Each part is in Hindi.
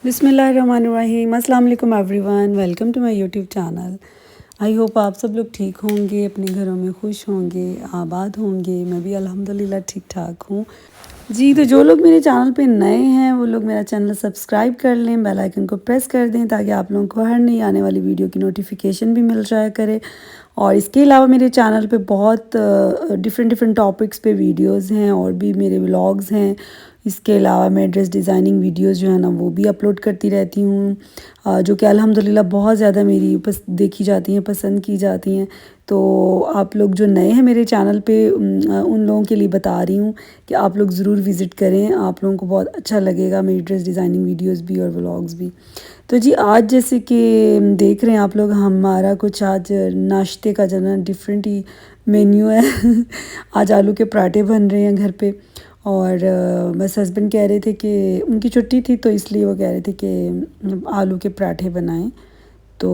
बिस्मिल्लाहिर्रहमानिर्रहीम। अस्सलाम वालेकुम everyone, welcome to my YouTube channel. I hope आप सब लोग ठीक होंगे, अपने घरों में खुश होंगे, आबाद होंगे। मैं भी अल्हम्दुलिल्लाह ठीक ठाक हूँ। जी, तो जो लोग मेरे चैनल पे नए हैं वो लोग मेरा चैनल सब्सक्राइब कर लें, बेल आइकन को प्रेस कर दें ताकि आप लोगों को हर नई आने वाली वीडियो की नोटिफिकेशन भी मिल जाया करे। और इसके अलावा मेरे चैनल पे बहुत डिफरेंट डिफरेंट टॉपिक्स पे वीडियोस हैं और भी मेरे व्लॉग्स हैं। इसके अलावा मैं ड्रेस डिज़ाइनिंग वीडियोस जो है ना वो भी अपलोड करती रहती हूँ, जो कि अल्हम्दुलिल्लाह बहुत ज़्यादा मेरी देखी जाती हैं, पसंद की जाती हैं। तो आप लोग जो नए हैं मेरे चैनल पे उन लोगों के लिए बता रही हूँ कि आप लोग ज़रूर विज़िट करें, आप लोगों को बहुत अच्छा लगेगा मेरी ड्रेस डिज़ाइनिंग वीडियोस भी और व्लॉग्स भी। तो जी आज जैसे कि देख रहे हैं आप लोग, हमारा कुछ आज नाश्ते का जो ना डिफरेंट ही मेन्यू है आज आलू के पराठे बन रहे हैं घर पे। और बस हस्बैंड कह रहे थे कि उनकी छुट्टी थी तो इसलिए वो कह रहे थे कि आलू के पराठे बनाएं। तो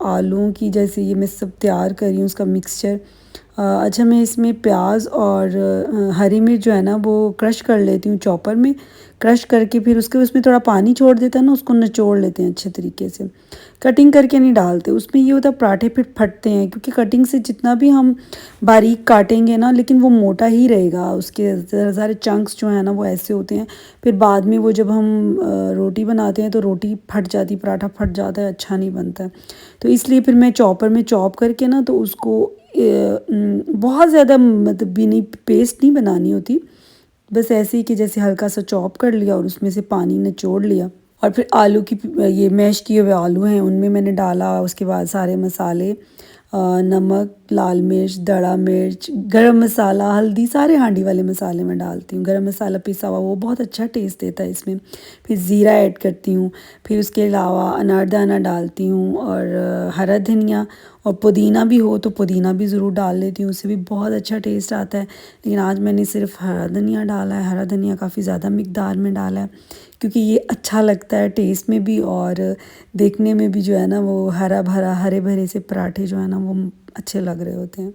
आलूओं की जैसे ये मैं सब तैयार कर रही हूँ उसका मिक्सचर। अच्छा, मैं इसमें प्याज और हरी मिर्च जो है ना वो क्रश कर लेती हूँ चॉपर में। क्रश करके फिर उसके उसमें थोड़ा पानी छोड़ देता है ना, उसको निचोड़ लेते हैं अच्छे तरीके से। कटिंग करके नहीं डालते, उसमें ये होता है पराठे फिर फटते हैं, क्योंकि कटिंग से जितना भी हम बारीक काटेंगे ना लेकिन वो मोटा ही रहेगा, उसके सारे चंक्स जो है ना वो ऐसे होते हैं। फिर बाद में वो जब हम रोटी बनाते हैं तो रोटी फट जाती, पराठा फट जाता है, अच्छा नहीं बनता है। तो इसलिए फिर मैं चॉपर में चॉप करके ना तो उसको बहुत ज़्यादा मतलब भी नहीं, पेस्ट नहीं बनानी होती, बस ऐसे ही कि जैसे हल्का सा चॉप कर लिया और उसमें से पानी निचोड़ लिया। और फिर आलू की ये मैश किए हुए आलू हैं उनमें मैंने डाला, उसके बाद सारे मसाले, नमक, लाल मिर्च, दड़ा मिर्च, गरम मसाला, हल्दी, सारे हांडी वाले मसाले मैं डालती हूँ। गरम मसाला पिसा हुआ वो बहुत अच्छा टेस्ट देता है इसमें। फिर ज़ीरा ऐड करती हूँ। फिर उसके अलावा अनारदाना डालती हूँ और हरा धनिया, और पुदीना भी हो तो पुदीना भी ज़रूर डाल लेती हूँ, उससे भी बहुत अच्छा टेस्ट आता है। लेकिन आज मैंने सिर्फ हरा धनिया डाला है, हरा धनिया काफ़ी ज़्यादा मिकदार में डाला है क्योंकि ये अच्छा लगता है टेस्ट में भी और देखने में भी, जो है ना वो हरा भरा हरे भरे से पराठे जो है ना वो अच्छे लग रहे होते हैं।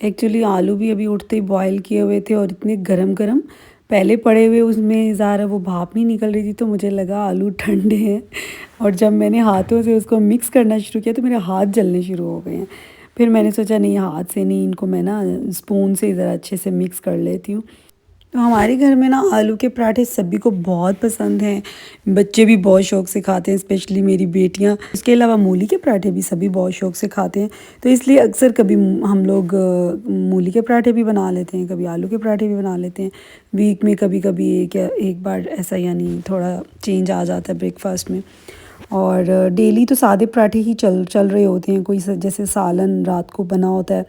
एक्चुअली आलू भी अभी उठते ही बॉईल किए हुए थे और इतने गरम गरम पहले पड़े हुए, उसमें ज़्यादा वो भाप नहीं निकल रही थी तो मुझे लगा आलू ठंडे हैं। और जब मैंने हाथों से उसको मिक्स करना शुरू किया तो मेरे हाथ जलने शुरू हो गए हैं। फिर मैंने सोचा नहीं, हाथ से नहीं, इनको मैं ना स्पून से ज़रा अच्छे से मिक्स कर लेती हूँ। तो हमारे घर में ना आलू के पराठे सभी को बहुत पसंद हैं, बच्चे भी बहुत शौक़ से खाते हैं, स्पेशली मेरी बेटियां। इसके अलावा मूली के पराठे भी सभी बहुत शौक़ से खाते हैं, तो इसलिए अक्सर कभी हम लोग मूली के पराठे भी बना लेते हैं, कभी आलू के पराठे भी बना लेते हैं। वीक में कभी कभी एक बार ऐसा, यानी थोड़ा चेंज आ जाता है ब्रेकफास्ट में। और डेली तो सादे पराठे ही चल चल रहे होते हैं, कोई जैसे सालन रात को बना होता है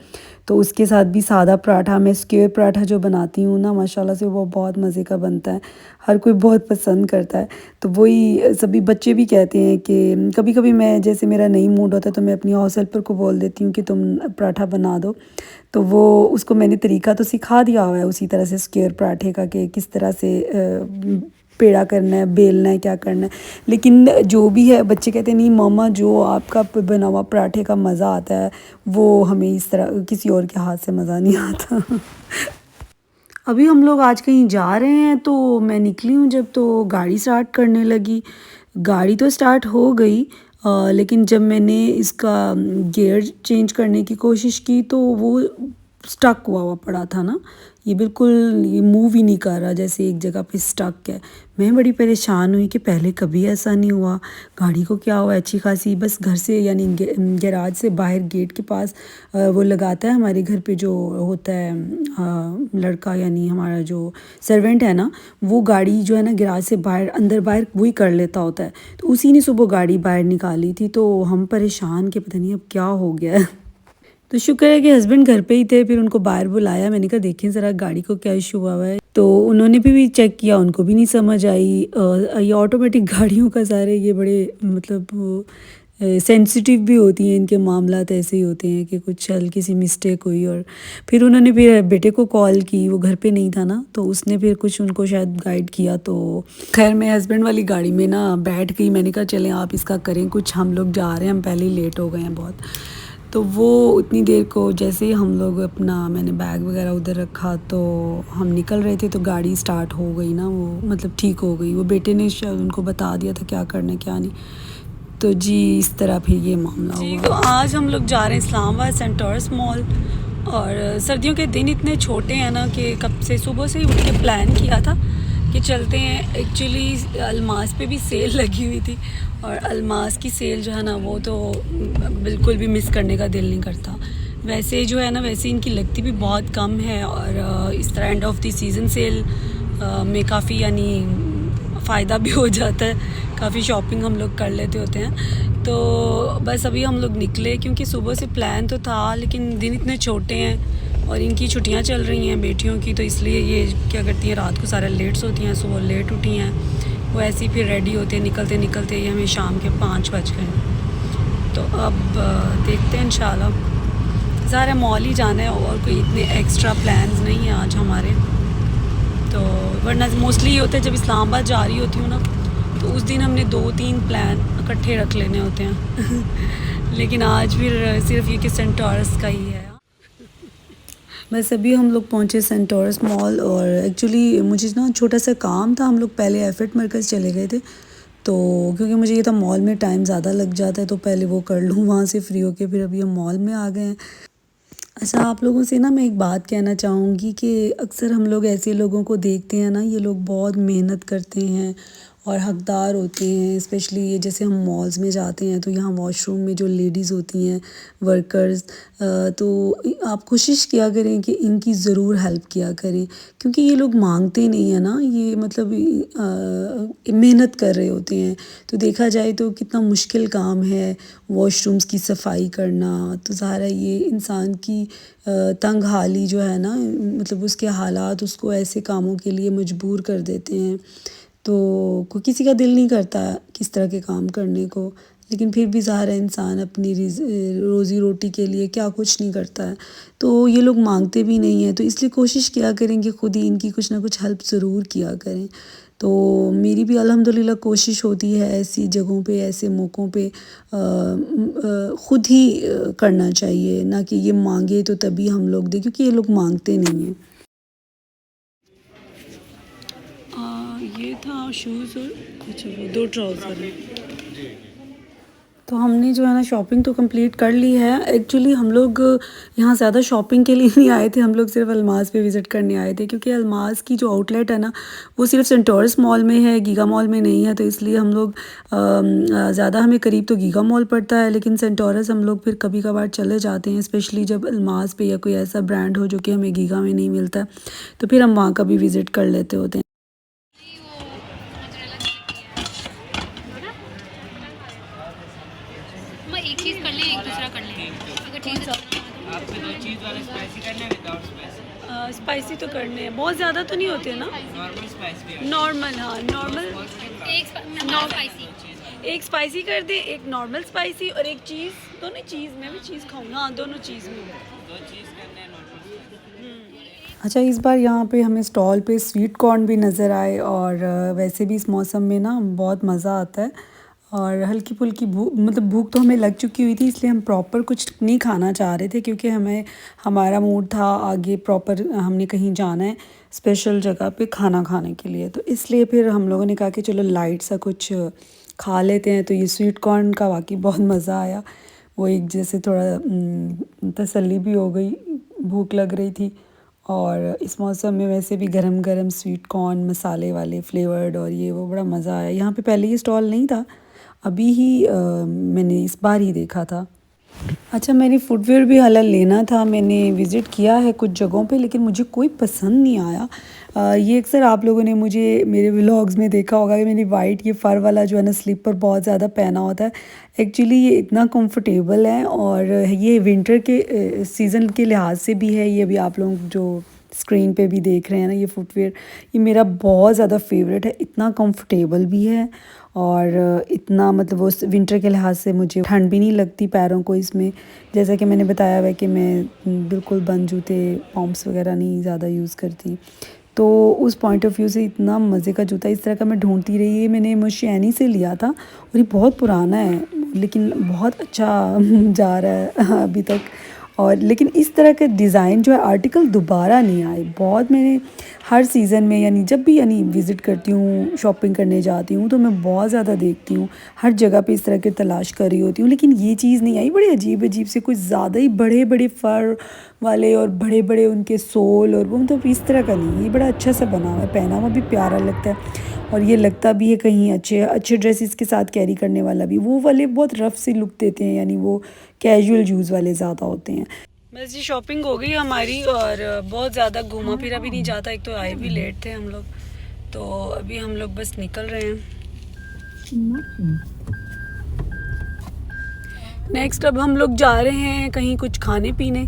तो उसके साथ भी सादा पराठा, मैं स्क्वायर पराठा जो बनाती हूँ ना माशाल्लाह से वो बहुत मज़े का बनता है, हर कोई बहुत पसंद करता है। तो वही सभी बच्चे भी कहते हैं कि कभी कभी मैं, जैसे मेरा नहीं मूड होता तो मैं अपनी हाउस हेल्पर को बोल देती हूँ कि तुम पराठा बना दो, तो वो उसको मैंने तरीका तो सिखा दिया हुआ है उसी तरह से स्क्वायर पराठे का, कि किस तरह से पेड़ा करना है, बेलना है, क्या करना है। लेकिन जो भी है बच्चे कहते हैं नहीं मम्मा, जो आपका बना हुआ पराठे का मज़ा आता है वो हमें इस तरह किसी और के हाथ से मज़ा नहीं आता। अभी हम लोग आज कहीं जा रहे हैं तो मैं निकली हूँ जब, तो गाड़ी स्टार्ट करने लगी। गाड़ी तो स्टार्ट हो गई, लेकिन जब मैंने इसका गियर चेंज करने की कोशिश की तो वो स्टक हुआ पड़ा था ना, ये बिल्कुल ये मूव ही नहीं कर रहा, जैसे एक जगह पे स्टक है। मैं बड़ी परेशान हुई कि पहले कभी ऐसा नहीं हुआ, गाड़ी को क्या हुआ। अच्छी खासी बस घर से, यानी गैराज से बाहर गेट के पास वो लगाता है हमारे घर पे जो होता है लड़का, यानी हमारा जो सर्वेंट है ना, वो गाड़ी जो है ना गैराज से बाहर अंदर बाहर वही कर लेता होता है। तो उसी ने सुबह गाड़ी बाहर निकाली थी, तो हम परेशान कि पता नहीं अब क्या हो गया है। तो शुक्र है कि हस्बैंड घर पे ही थे, फिर उनको बाहर बुलाया, मैंने कहा देखें ज़रा गाड़ी को क्या इशू हुआ है। तो उन्होंने भी चेक किया, उनको भी नहीं समझ आई। ये ऑटोमेटिक गाड़ियों का सारे ये बड़े मतलब सेंसिटिव भी होती हैं, इनके मामलात ऐसे ही होते हैं कि कुछ हल्की सी मिस्टेक हुई। और फिर उन्होंने फिर बेटे को कॉल की, वो घर पे नहीं था ना, तो उसने फिर कुछ उनको शायद गाइड किया। तो खैर मैं हस्बैंड वाली गाड़ी में ना बैठ गई, मैंने कहा चलें आप इसका करें कुछ, हम लोग जा रहे हैं, हम पहले ही लेट हो गए हैं बहुत। तो वो उतनी देर को जैसे ही हम लोग अपना मैंने बैग वगैरह उधर रखा तो हम निकल रहे थे तो गाड़ी स्टार्ट हो गई ना, वो मतलब ठीक हो गई। वो बेटे ने शायद उनको बता दिया था क्या करना है क्या नहीं। तो जी इस तरह फिर ये मामला हुआ। तो आज हम लोग जा रहे हैं इस्लामाबाद सेंटोरस मॉल। और सर्दियों के दिन इतने छोटे हैं ना कि कब से सुबह से ही उठ के प्लान किया था कि चलते हैं। एक्चुअली अलमास पे भी सेल लगी हुई थी और अलमास की सेल जो है ना वो तो बिल्कुल भी मिस करने का दिल नहीं करता। वैसे जो है ना वैसे इनकी लगती भी बहुत कम है और इस तरह end of the season sale में काफ़ी यानी फ़ायदा भी हो जाता है, काफ़ी शॉपिंग हम लोग कर लेते होते हैं। तो बस अभी हम लोग निकले क्योंकि सुबह से प्लान तो था लेकिन दिन इतने छोटे हैं और इनकी छुट्टियां चल रही हैं बेटियों की, तो इसलिए ये क्या करती हैं रात को सारा लेट सोती हैं, सुबह लेट उठी हैं। वो ऐसे ही फिर रेडी होते हैं, निकलते निकलते ही हमें शाम के 5 बज गए। तो अब देखते हैं इंशाल्लाह। सारा मॉल ही जाना है और कोई इतने एक्स्ट्रा प्लान्स नहीं हैं आज हमारे। तो वरना मोस्टली ये होता है जब इस्लामाबाद जा रही होती हूँ ना तो उस दिन हमने 2-3 प्लान इकट्ठे रख लेने होते हैं लेकिन आज फिर सिर्फ ये कि सेंटोरस का ही है। बस अभी हम लोग पहुँचे सेंटोरस मॉल और एक्चुअली मुझे ना छोटा सा काम था, हम लोग पहले एफर्ट मरकज़ चले गए थे तो क्योंकि मुझे ये था मॉल में टाइम ज़्यादा लग जाता है तो पहले वो कर लूँ, वहाँ से फ्री होके फिर अभी हम मॉल में आ गए हैं। अच्छा आप लोगों से ना मैं एक बात कहना चाहूँगी कि अक्सर हम लोग ऐसे लोगों को देखते हैं ना, ये लोग बहुत मेहनत करते हैं और हकदार होते हैं। स्पेशली ये जैसे हम मॉल्स में जाते हैं तो यहाँ वॉशरूम में जो लेडीज़ होती हैं वर्कर्स, तो आप कोशिश किया करें कि इनकी ज़रूर हेल्प किया करें क्योंकि ये लोग मांगते नहीं है ना, ये मतलब मेहनत कर रहे होते हैं। तो देखा जाए तो कितना मुश्किल काम है वॉशरूम्स की सफाई करना। तो ज़ाहिर ये इंसान की तंग हाली जो है ना, मतलब उसके हालात उसको ऐसे कामों के लिए मजबूर कर देते हैं। तो कोई किसी का दिल नहीं करता किस तरह के काम करने को, लेकिन फिर भी ज़ाहिर है इंसान अपनी रोज़ी रोटी के लिए क्या कुछ नहीं करता है। तो ये लोग मांगते भी नहीं हैं, तो इसलिए कोशिश किया करें कि ख़ुद ही इनकी कुछ ना कुछ हेल्प ज़रूर किया करें। तो मेरी भी अल्हम्दुलिल्लाह कोशिश होती है ऐसी जगहों पे ऐसे मौक़ों पे ख़ुद ही करना चाहिए, ना कि ये मांगे तो तभी हम लोग दें, क्योंकि ये लोग मांगते नहीं हैं। ये था शूज़ और अच्छा वो 2 ट्राउज़र है। तो हमने जो है ना शॉपिंग तो कंप्लीट कर ली है। एक्चुअली हम लोग यहाँ ज़्यादा शॉपिंग के लिए नहीं आए थे, हम लोग सिर्फ अलमास पे विज़िट करने आए थे क्योंकि अलमास की जो आउटलेट है ना वो सिर्फ सेंटोरस मॉल में है, गीगा मॉल में नहीं है। तो इसलिए हम लोग ज़्यादा हमें करीब तो गीगा मॉल पड़ता है, लेकिन सेंटोरस हम लोग फिर कभी कभार चले जाते हैं, स्पेशली जब अलमास पे या कोई ऐसा ब्रांड हो जो कि हमें गीगा में नहीं मिलता, तो फिर हम वहाँ का भी विज़िट कर लेते होते हैं। एक चीज़ कर लें, एक दूसरा कर लें अगर ठीक है। आपको 2 चीज़ वाले स्पाइसी करने हैं विदाउट स्पाइसी? स्पाइसी तो करने हैं, बहुत ज़्यादा तो नहीं होते ना, नॉर्मल स्पाइसी भी है। नॉर्मल। हाँ नॉर्मल, स्पाइसी एक स्पाइसी कर दे, एक नॉर्मल स्पाइसी और एक चीज़। दोनों चीज़ में भी चीज़ खाऊंगा। हाँ दोनों चीज़ में 2 चीज़ करने हैं नॉर्मल। अच्छा इस बार यहाँ पे हमें स्टॉल पे स्वीट कॉर्न भी नज़र आए और वैसे भी इस मौसम में ना बहुत मज़ा आता है और हल्की फुल्की भूख, मतलब भूख तो हमें लग चुकी हुई थी, इसलिए हम प्रॉपर कुछ नहीं खाना चाह रहे थे क्योंकि हमारा मूड था आगे प्रॉपर हमने कहीं जाना है स्पेशल जगह पे खाना खाने के लिए। तो इसलिए फिर हम लोगों ने कहा कि चलो लाइट सा कुछ खा लेते हैं। तो ये स्वीट कॉर्न का वाकई बहुत मज़ा आया, वो एक जैसे थोड़ा तसल्ली भी हो गई, भूख लग रही थी। और इस मौसम में वैसे भी गरम गरम स्वीट कॉर्न मसाले वाले फ्लेवर्ड और ये वो बड़ा मज़ा आया। यहाँ पे पहले ये स्टॉल नहीं था, अभी ही मैंने इस बार ही देखा था। अच्छा मेरी फुटवेयर भी हालांकि लेना था, मैंने विज़िट किया है कुछ जगहों पे लेकिन मुझे कोई पसंद नहीं आया। ये अक्सर आप लोगों ने मुझे मेरे व्लॉग्स में देखा होगा कि मैंने वाइट ये फ़र वाला जो है ना स्लीपर बहुत ज़्यादा पहना होता है। एक्चुअली ये इतना कंफर्टेबल है और ये विंटर के सीज़न के लिहाज से भी है। ये अभी आप लोग जो स्क्रीन पे भी देख रहे हैं ना ये फुटवेयर, ये मेरा बहुत ज़्यादा फेवरेट है। इतना कंफर्टेबल भी है और इतना मतलब वो विंटर के लिहाज से मुझे ठंड भी नहीं लगती पैरों को इसमें। जैसा कि मैंने बताया हुआ है कि मैं बिल्कुल बंद जूते पम्प्स वगैरह नहीं ज़्यादा यूज़ करती, तो उस पॉइंट ऑफ व्यू से इतना मज़े का जूता इस तरह का मैं ढूंढती रही। ये मैंने मुशियानी से लिया था और ये बहुत पुराना है, लेकिन बहुत अच्छा जा रहा है अभी तक। और लेकिन इस तरह के डिज़ाइन जो है आर्टिकल दोबारा नहीं आए। बहुत मैंने हर सीज़न में यानी जब भी यानी विज़िट करती हूँ, शॉपिंग करने जाती हूँ, तो मैं बहुत ज़्यादा देखती हूँ, हर जगह पे इस तरह के तलाश कर रही होती हूँ, लेकिन ये चीज़ नहीं आई। बड़े अजीब अजीब से, कुछ ज़्यादा ही बड़े बड़े फर वाले और बड़े बड़े उनके सोल, और वो मतलब इस तरह का नहीं। ये बड़ा अच्छा सा बना हुआ है, पहना हुआ भी प्यारा लगता है, और ये लगता भी है कहीं अच्छे अच्छे ड्रेसेस के साथ कैरी करने वाला भी। वो वाले बहुत रफ़ से लुक देते हैं, यानी वो कैजुअल यूज़ वाले ज़्यादा होते हैं। बस जी शॉपिंग हो गई हमारी, और बहुत ज़्यादा घूमा फिरा भी नहीं जाता। एक तो आए भी लेट थे हम लोग, तो अभी हम लोग बस निकल रहे हैं। नेक्स्ट अब हम लोग जा रहे हैं कहीं कुछ खाने पीने,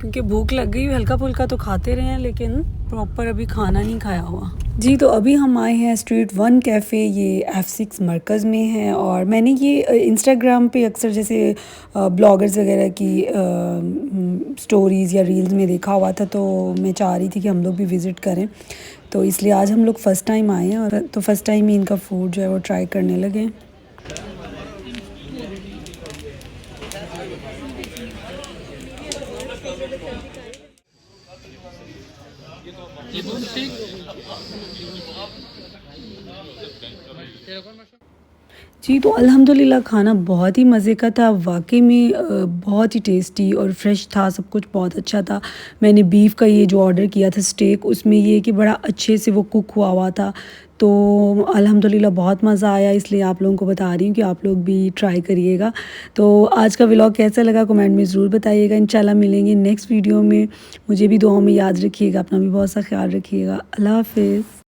क्योंकि भूख लग गई। हल्का फुल्का तो खाते रहे हैं, लेकिन प्रॉपर अभी खाना नहीं खाया हुआ जी। तो अभी हम आए हैं स्ट्रीट 1 कैफ़े, ये F6 मरकज़ में है। और मैंने ये इंस्टाग्राम पे अक्सर जैसे ब्लॉगर्स वगैरह की स्टोरीज़ या रील्स में देखा हुआ था, तो मैं चाह रही थी कि हम लोग भी विज़िट करें, तो इसलिए आज हम लोग फ़र्स्ट टाइम आए हैं। और तो फ़र्स्ट टाइम ही इनका फूड जो है वो ट्राई करने लगे। जी, तो अल्हम्दुलिल्लाह खाना बहुत ही मज़े का था। वाक़ई में बहुत ही टेस्टी और फ्रेश था, सब कुछ बहुत अच्छा था। मैंने बीफ का ये जो ऑर्डर किया था स्टेक, उसमें ये कि बड़ा अच्छे से वो कुक हुआ था। तो अल्हम्दुलिल्लाह बहुत मज़ा आया, इसलिए आप लोगों को बता रही हूँ कि आप लोग भी ट्राई करिएगा। तो आज का व्लॉग कैसा लगा कमेंट में ज़रूर बताइएगा। इंशाल्लाह मिलेंगे नेक्स्ट वीडियो में। मुझे भी दुआओं में याद रखिएगा, अपना भी बहुत सा ख्याल रखिएगा। अल्लाह हाफ़िज़।